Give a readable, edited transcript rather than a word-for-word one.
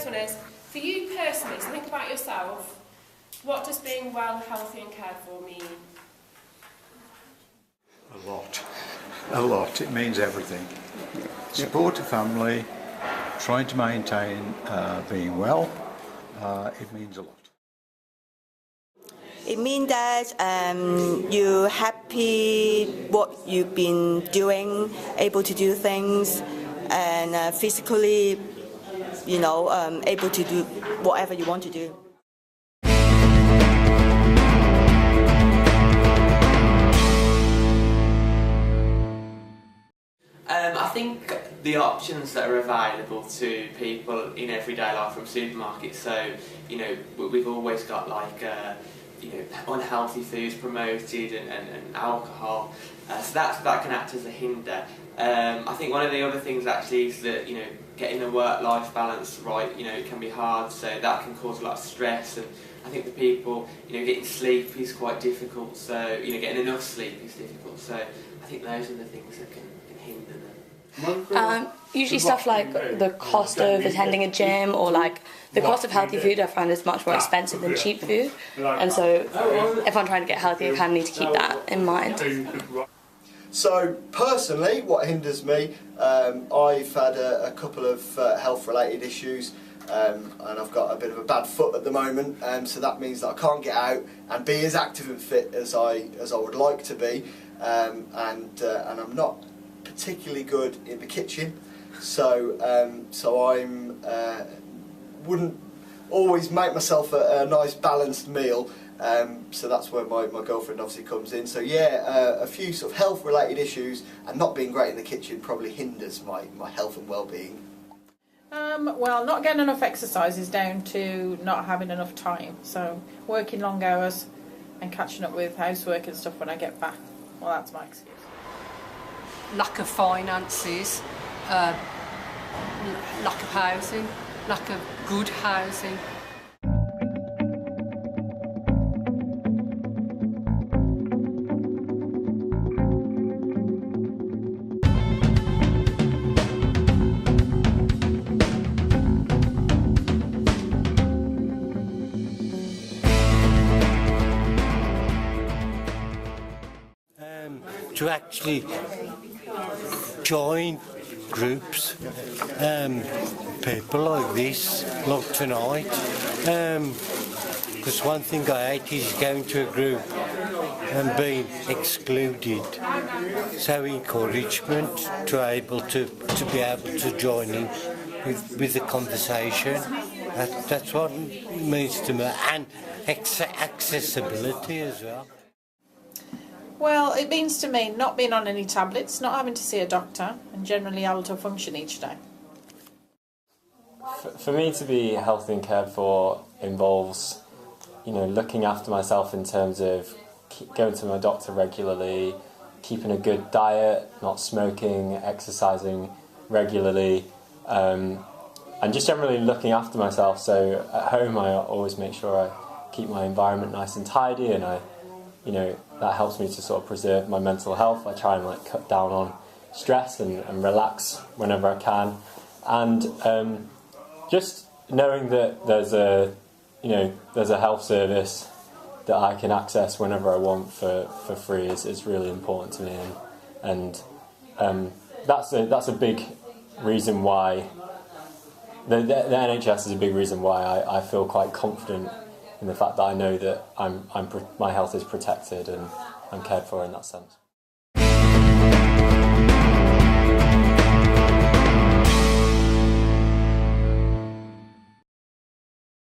first one is, for you personally, so think about yourself, what does being well, healthy and cared for mean? A lot. A lot. It means everything. Support a family, trying to maintain being well, it means a lot. It means that you're happy what you've been doing, able to do things, and physically, able to do whatever you want to do. I think the options that are available to people in everyday life from supermarkets, so, we've always got like, unhealthy foods promoted and alcohol, so that can act as a hinder. I think one of the other things actually is that, getting the work-life balance right, it can be hard, so that can cause a lot of stress, and I think for people, getting sleep is quite difficult, so, getting enough sleep is difficult, so I think those are the things that can hinder them. Usually stuff like the cost of attending a gym, or like the cost of healthy food I find is much more expensive than cheap food, and so if I'm trying to get healthy I kind of need to keep that in mind. So personally, what hinders me, I've had a couple of health related issues, and I've got a bit of a bad foot at the moment, so that means that I can't get out and be as active and fit as I would like to be, and I'm not particularly good in the kitchen, so I'm wouldn't always make myself a nice balanced meal, so that's where my girlfriend obviously comes in. So yeah, a few sort of health related issues, and not being great in the kitchen probably hinders my health and well-being. Well, not getting enough exercise is down to not having enough time, so working long hours and catching up with housework and stuff when I get back. Well, that's my excuse. Lack of finances, lack of housing, lack of good housing. To actually join groups, people like this, like tonight, because one thing I hate is going to a group and being excluded. So encouragement to be able to join in with the conversation. That's what it means to me, and accessibility as well. Well, it means to me not being on any tablets, not having to see a doctor, and generally able to function each day. For me to be healthy and cared for involves, looking after myself in terms of going to my doctor regularly, keeping a good diet, not smoking, exercising regularly, and just generally looking after myself. So at home I always make sure I keep my environment nice and tidy, and that helps me to sort of preserve my mental health. I try and cut down on stress and relax whenever I can, and just knowing that there's a health service that I can access whenever I want for free is really important to me, and that's a big reason why the NHS is a big reason why I feel quite confident in the fact that I know that my health is protected and I'm cared for in that sense.